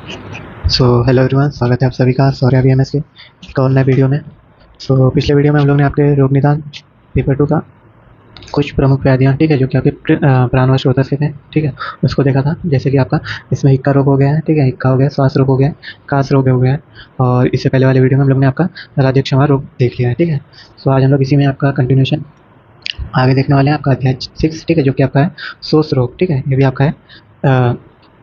Hello everyone, स्वागत है आप सभी का सौर्या VMS के एक और नए वीडियो में। पिछले वीडियो में हम लोग ने आपके रोग निदान पेपर 2 का कुछ प्रमुख व्याधियाँ, ठीक है, जो कि आपके प्राणवश रोधक थे, ठीक है, उसको देखा था। जैसे कि आपका इसमें हिक्का रोग हो गया है, ठीक है, हिक्का हो गया, श्वास रोग हो गया, कास रोग हो गया है, और इससे पहले वाले वीडियो में हम लोग ने आपका राज्यक्षमा रोग देख लिया है, ठीक है। आज हम लोग इसी में आपका कंटिन्यूशन आगे देखने वाले हैं, आपका अध्याय 6, ठीक है, जो कि आपका है शोष रोग, ठीक है। ये भी आपका है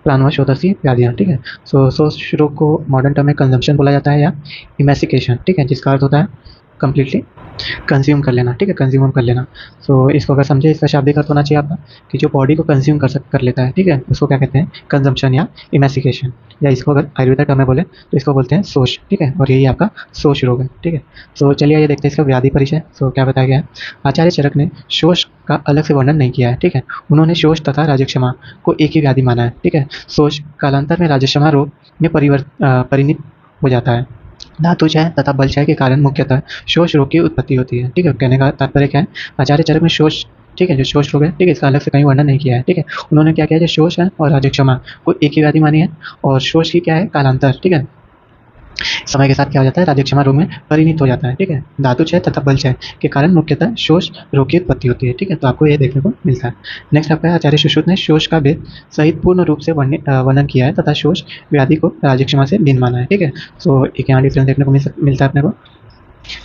प्राणवशोथसी व्याधियाँ, ठीक है। शोष रोग को मॉडर्न टर्म में कंजम्पशन बोला जाता है या इमेसिकेशन, ठीक है, जिसका अर्थ होता है कंप्लीटली कंज्यूम कर लेना, ठीक है, कंज्यूम कर लेना। इसको अगर समझे, इसका शाब्दिक अर्थ होना चाहिए आपका कि जो बॉडी को कंज्यूम कर लेता है, ठीक है, उसको क्या कहते हैं, कंजम्पशन या इमेसिकेशन, या इसको अगर आयुर्वेदा टर्म में बोले तो इसको बोलते हैं शोष, ठीक है, और यही आपका शोष रोग है, ठीक है। चलिए ये देखते हैं इसका व्याधि परिचय। क्या बताया गया है, आचार्य चरक ने शोष का अलग से वर्णन नहीं किया है, ठीक है। उन्होंने शोष तथा राजक्षमा को एक ही व्याधि माना है, ठीक है। शोष कालांतर में राजक्षमा रोग में परिणित हो जाता है। धातु क्षय तथा बल क्षय के कारण मुख्यतः शोष रोग की उत्पत्ति होती है, ठीक है। कहने का तात्पर्य क्या है, आचार्य चरक में शोष, ठीक है, जो शोष रोग है, ठीक है, इसका अलग से कहीं वर्णन नहीं किया है, ठीक है। उन्होंने क्या किया, जो शोष है और राजक्षमा को एक ही व्याधि मानी है, और शोष की क्या है, कालांतर, ठीक है, समय के साथ क्या हो जाता है, राजक्षमा रोग में परिणित हो जाता है, ठीक है। धातु क्षय तथा बल क्षय के कारण मुख्यतः शोष रोग की उत्पत्ति होती है, ठीक है। तो आपको ये देखने को मिलता है। नेक्स्ट आपका आचार्य सुश्रुत ने शोष का भेद सहित पूर्ण रूप से वर्णन किया है तथा शोष व्याधि को राजक्षमा से भिन्न माना है, ठीक है। एक यहाँ डिफरेंस देखने को मिलता है अपने को।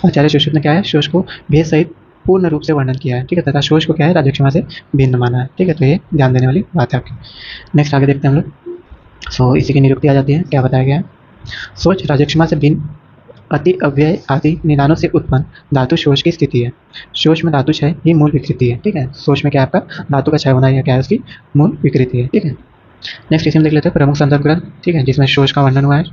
आचार्य सुश्रुत ने क्या है, शोष को भेद सहित पूर्ण रूप से वर्णन किया है, ठीक है, तथा शोष को क्या है, राजक्षमा से भिन्न माना है, ठीक है। तो ये ध्यान देने वाली बात है आपकी। नेक्स्ट आगे देखते हैं हम लोग। इसी की निरुक्ति आ जाती है, क्या बताया गया है। शोष राजक्षमा से भिन्न अति अव्यय आदि निदानों से उत्पन्न धातु शोष की स्थिति है। शोष में धातु क्षय ही मूल विकृति है, ठीक है। शोष में क्या है, आपका धातु का क्षय होना या क्या है, उसकी मूल विकृति है, ठीक है। नेक्स्ट इसी में देख लेते हैं प्रमुख संदर्भ ग्रंथ, ठीक है, जिसमें शोष का वर्णन हुआ है।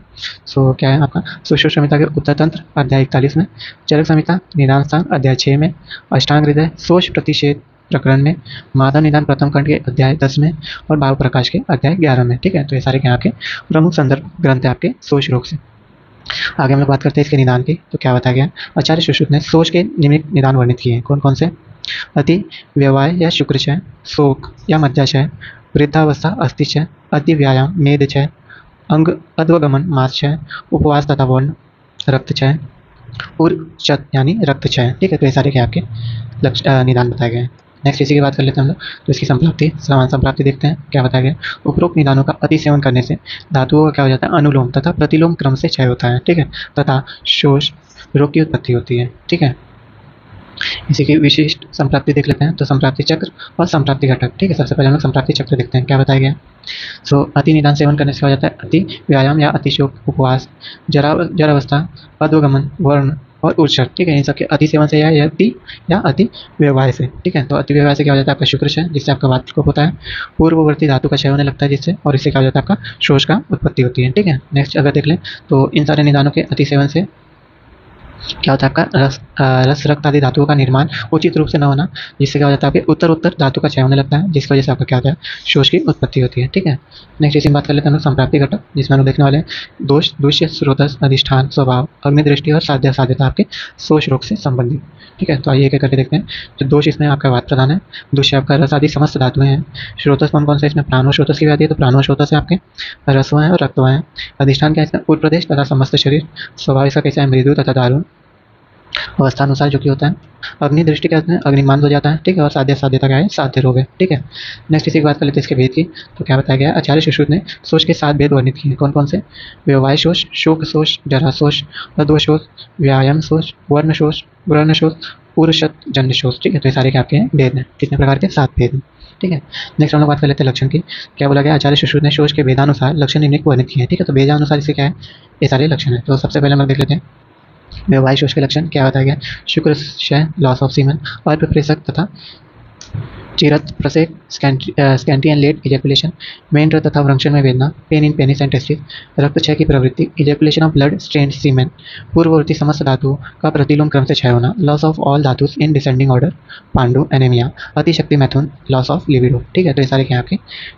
क्या है आपका, सुश्रुत संहिता के उत्तर तंत्र अध्याय 41 में, चरक संहिता निदान स्थान अध्याय 6 में, अष्टांग हृदय शोष प्रतिषेध प्रकरण में, माधव निदान प्रथम खंड के अध्याय 10 में, और भाव प्रकाश के अध्याय 11 में, ठीक है। तो ये सारे क्या आपके प्रमुख संदर्भ ग्रंथ है आपके शोष रोग से। आगे हम लोग बात करते हैं इसके निदान की। तो क्या बताया गया, आचार्य सुश्रुत ने शोष के निम्नलिखित निदान वर्णित किए हैं। कौन कौन से, अति व्यवाय या शुक्रक्षय, शोक या मज्जाक्षय, वृद्धावस्था अस्थिक्षय, अति व्यायाम मेदक्षय, अंग अध्वगमन मासक्षय, उपवास तथा वर्ण रक्तक्षय, उर्चत यानी रक्तक्षय, ठीक है। तो ये सारे क्या आपके निदान बताए गए हैं। नेक्स्ट इसी की बात कर लेते हैं हम लोग। तो इसकी संप्राप्ति, समान संप्राप्ति देखते हैं, क्या बताया गया। उपरोक्त निदानों का अति सेवन करने से धातुओं का क्या हो जाता है, अनुलोम तथा प्रतिलोम क्रम से क्षय होता है, ठीक है, तथा शोष रोग की उत्पत्ति होती है, ठीक है। इसी की विशिष्ट संप्राप्ति देख लेते हैं। तो संप्राप्ति चक्र और संप्राप्ति घटक, ठीक है। सबसे पहले हम लोग संप्राप्ति चक्र देखते हैं, क्या बताया गया। अति निदान सेवन करने से हो जाता है अति व्यायाम या अतिशोक, उपवास, जरावस्था, अध्वगमन, वर्ण और उर्षट, ठीक है। इन सबके अति सेवन से या अति व्यवहार से, ठीक है। तो अति व्यवहार से क्या हो जाता है, आपका शुक्र क्षय, जिससे आपका वात को होता है, पूर्ववर्ती धातु का क्षय होने लगता है जिससे, और इससे क्या हो जाता है, आपका शोष का उत्पत्ति होती है, ठीक है। नेक्स्ट अगर देख लें तो इन सारे निदानों के अति सेवन से क्या होता है, आपका रस रक्त आदि धातुओं का निर्माण उचित रूप से न होना, जिससे क्या हो जाता है, आपके उत्तर धातु का क्षय होने लगता है, जिसकी वजह से आपका क्या होता है, शोष की उत्पत्ति होती है, ठीक है। नेक्स्ट इसी में बात कर लेते हैं हम संप्राप्ति घटक, जिसमें हम देखने वाले हैं दोष, दूष्य, स्रोतस, अधिष्ठान, स्वभाव, अग्निदृष्टि और साध्य साध्यता आपके शोष रोग से संबंधित, ठीक है। तो आइए एक करके देखते हैं। तो दोष इसमें आपका वात प्रधान है, दूष्य आपका रस आदि समस्त धातुएं हैं, स्रोतस कौन कौन से, इसमें प्राणवशोथस की व्याधि है, तो प्राणवशोथस है आपके रसवाएं और रक्तवाएं हैं। अधिष्ठान क्या है, इसमें पूर्व प्रदेश तथा समस्त शरीर। स्वभाव इसका कैसा है, मृदु तथा दारुण अवस्थानुसार जो कि होता है। अग्नि दृष्टि क्या है, अग्निमान हो जाता है, ठीक है, और साध्य साध्यता क्या है, साध्य रोग है, ठीक है। नेक्स्ट इसी की बात कर लेते हैं इसके भेद की। तो क्या बताया गया, आचार्य सुश्रुत ने शोष के 7 भेद वर्णित किए। कौन कौन से, व्यवहाय शोष, शोक शोष, जरा शोष, अध्व शोष, व्यायाम शोष, वर्ण शोष, व्रण शोष, उर्षत जन्य शोष, ठीक है। तो ये सारे क्या आपके हैं, भेद हैं, कितने प्रकार के, 7 भेद हैं, ठीक है। नेक्स्ट हम लोग बात कर लेते हैं लक्षण की। क्या बोला गया, आचार्य सुश्रुत ने शोष के भेदानुसार लक्षण निम्नलिखित वर्णित किए हैं, ठीक है। तो भेदानुसार इससे क्या है, ये सारे लक्षण है। तो सबसे पहले हम लोग देख लेते हैं व्यवहाय शोष के लक्षण, क्या बताया गया, शुक्र क्षय, लॉस ऑफ सीमन, अल्पप्रेषक तथा चिरत प्रसेक, स्कैंटी एंड लेट इजैकुलेशन, मेंढ्र तथा वृंक्षण में वेदना, pain in penis and testis, रक्तक्षय की प्रवृत्ति, ejaculation of blood strained semen, पूर्ववर्ती समस्त धातुओं का प्रतिलोम क्रम से क्षय होना, लॉस ऑफ ऑल धातुस इन डिसेंडिंग ऑर्डर, पांडु, एनेमिया, अतिशक्ति मैथुन, लॉस ऑफ लिबिडो, ठीक है। तो ये सारे क्या आपके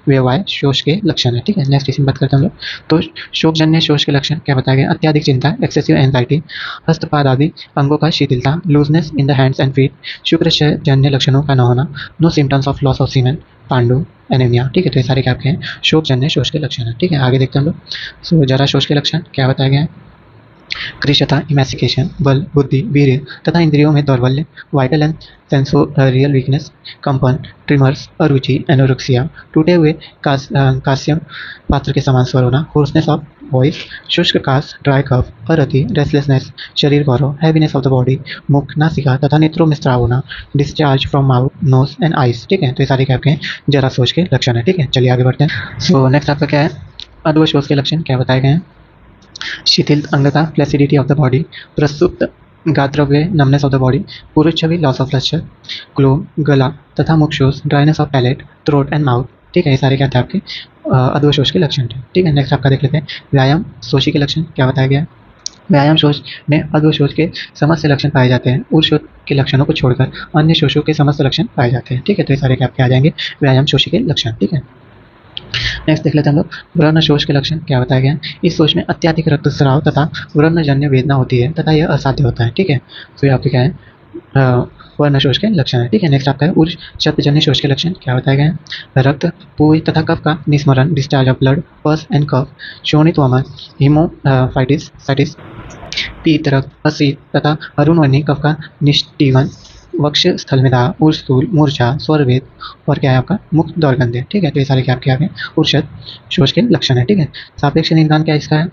व्यवहाय शोष के लक्षण है, ठीक है। नेक्स्ट इसी बात करते हैं हम लोग। तो शोकजन्य शोष के लक्षण क्या बताया गया, अत्याधिक चिंता, एक्सेसिव एंजाइटी, हस्तपाद आदि अंगों का शिथिलता, looseness in the hands and feet, शुक्र जन्य लक्षणों का न होना, no symptoms of loss of semen, पांडु, एनीमिया, ठीक है। तो ये सारे क्या आपके हैं, शोकजन्य शोष के लक्षण है, ठीक है। आगे देखते हैं हम लोग। सो जरा शोष के लक्षण क्या बताया गया है। कृशता इमेसिकेशन, बल, बुद्धि, वीर्य तथा इंद्रियों में दौर्बल्य, वाइटल एंड सेंसोरियल वीकनेस, कंपन, ट्रिमर्स, अरुचि, एनोरेक्सिया, टूटे हुए कांस्य पात्र के समान स्वर होना, होर्सनेस ऑफ वॉइस, शुष्क कास, ड्राई कफ, अरति, रेस्टलेसनेस, शरीर गौरव, हैवीनेस ऑफ द बॉडी, मुख, नासिका तथा नेत्रों में स्राव होना, discharge from mouth, nose and eyes, ठीक है। तो ये सारे क्या आपके हैं, जरा शोष के लक्षण है, ठीक है। चलिए आगे बढ़ते हैं। सो नेक्स्ट आपका क्या है, अधोशोष के लक्षण क्या बताए गए हैं। शिथिल अंगता, फ्लैसिडिटी ऑफ द बॉडी, प्रसुप्त गात्रव्य, नमनेस ऑफ द बॉडी, पुरुष छवि, लॉस ऑफ लस्टर, ग्लोम, गला तथा मुख शोष, dryness of palate, throat and mouth, ठीक है। ये सारे क्या थे आपके अधोशोष के लक्षण थे, ठीक है। नेक्स्ट आपका देख लेते हैं व्यायाम शोषी के लक्षण क्या बताया गया है। व्यायाम शोष में अधोशोष के समस्त लक्षण पाए जाते हैं। उर्शोष के लक्षणों को छोड़कर अन्य शोषों के समस्त लक्षण पाए जाते हैं, ठीक है। तो ये सारे क्या आपके आ जाएंगे व्यायाम शोषी के लक्षण, ठीक है। नेक्स्ट देख लेते हैं हम लोग व्रण शोष के लक्षण क्या बताया गया है। इस शोष में अत्यधिक रक्तस्राव तथा व्रणजन्य वेदना होती है तथा यह असाध्य होता है, ठीक है। तो ये आपके क्या है वर्ण शोष के लक्षण है, ठीक है। नेक्स्ट आपका है उर्ज शब्दजन्य शोष के लक्षण क्या बताया गया है। रक्त, पूय तथा कफ का निस्मरण, डिस्चार्ज ऑफ ब्लड, पस एंड कफ, शोणित वमन, हीमोफाइटिस, पीत रक्त, असीत तथा अरुणवन्नी कफ का निष्टीवन, वक्ष स्थल में दाह, उर्स्थूल, मूर्छा, स्वरवेद और क्या है आपका मुख दौर्गंध्य, ठीक है। तो ये सारे क्या आपके आ गए उर्षद शोष के लक्षण है, ठीक है। सापेक्ष निदान क्या इसका है,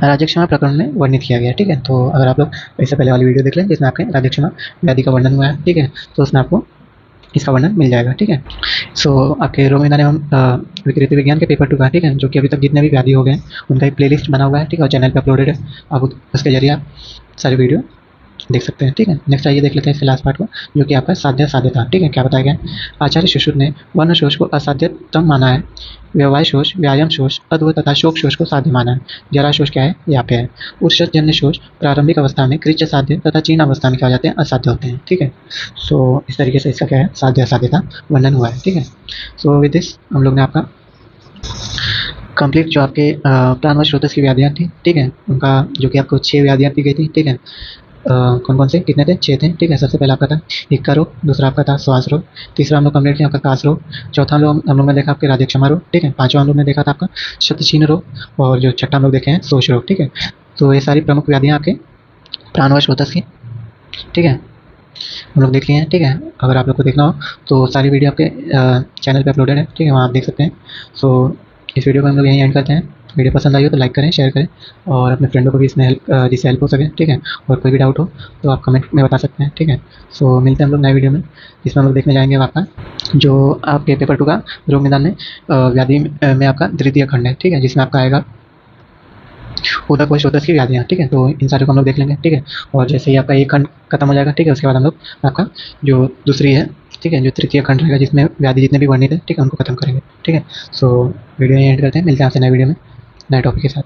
राजक्षमा प्रकरण में वर्णित किया गया है, ठीक है। तो अगर आप लोग इससे पहले वाली वीडियो देख लें जिसमें आपके राजक्षमा व्याधि का वर्णन हुआ है, ठीक है, तो उसमें आपको इसका वर्णन मिल जाएगा, ठीक है। सो आपके रोग निदान एवं विकृति विज्ञान के पेपर 2 का, ठीक है, जो कि अभी तक जितने भी व्याधि हो गए उनका एक प्लेलिस्ट बना हुआ है, ठीक है, और चैनल पे अपलोडेड है। आप उसके जरिए आप सारी वीडियो देख सकते हैं, ठीक है। नेक्स्ट आइए देख लेते हैं इसके लास्ट पार्ट को, जो कि आपका साध्य साध्यता, ठीक है। क्या बताया गया है, आचार्य सुश्रुत ने वर्ण शोष को असाध्यतम माना है, व्यवहार शोष, व्यायाम शोष, अद्वैत तथा शोक शोष को साध्य माना है, जरा शोष क्या है याप्य है, उर्षजन्य शोष प्रारंभिक अवस्था में कृच्य साध्य तथा चीन अवस्था में क्या हो जाते हैं असाध्य होते हैं, ठीक है। सो इस तरीके से इसका क्या है साध्य असाध्यता वर्णन हुआ है, ठीक है। सो विद दिस हम लोग ने आपका कंप्लीट जो आपके प्राणवश रोधस की व्याधियाँ थी, ठीक है, उनका जो कि आपको 6 व्याधियाँ दी गई थी, ठीक है। कौन कौन से कितने थे 6 थे, ठीक है। सबसे पहला आपका था हिक्का रोग, दूसरा आपका था श्वास रोग, तीसरा हम लोग कंप्लीट किया आपका कास रोग, चौथा हम लोग ने देखा आपके राजक्षमा रोग, ठीक है। पांचवा हम लोग ने देखा था आपका शतछीन रोग, और जो छठा हम लोग देखे हैं शोष रोग, ठीक है। तो ये सारी प्रमुख व्याधियाँ आपके प्राणवश रोधस की, ठीक है, हम लोग देख लिए हैं, ठीक है। अगर आप लोग को देखना हो तो सारी वीडियो आपके चैनल पे अपलोडेड है, ठीक है, वहाँ आप देख सकते हैं। सो इस वीडियो को हम लोग यहीं एंड करते हैं। वीडियो पसंद आई हो तो लाइक करें, शेयर करें और अपने फ्रेंडों को भी इसमें जिससे हेल्प हो सके, ठीक है। और कोई भी डाउट हो तो आप कमेंट में बता सकते हैं, ठीक है। सो मिलते हैं हम लोग नए वीडियो में, जिसमें हम लोग देखने जाएंगे आपका जो आपके पेपर 2 का रोग निदान में व्याधि में आपका द्वितीय खंड है, ठीक है, जिसमें आपका आएगा उदक व शोधक की व्याधियाँ, ठीक है। तो इन सारे को हम लोग देख लेंगे, ठीक है। और जैसे ही आपका एक खंड खत्म हो जाएगा, ठीक है, उसके बाद हम लोग आपका जो दूसरी है, ठीक है, जो तृतीय खंड रहेगा जिसमें व्याधि जितने भी वर्णित है, ठीक है, उनको खत्म करेंगे, ठीक है। सो वीडियो एंड करते हैं, मिलते हैं आपसे नए वीडियो में नए टॉपिक के साथ।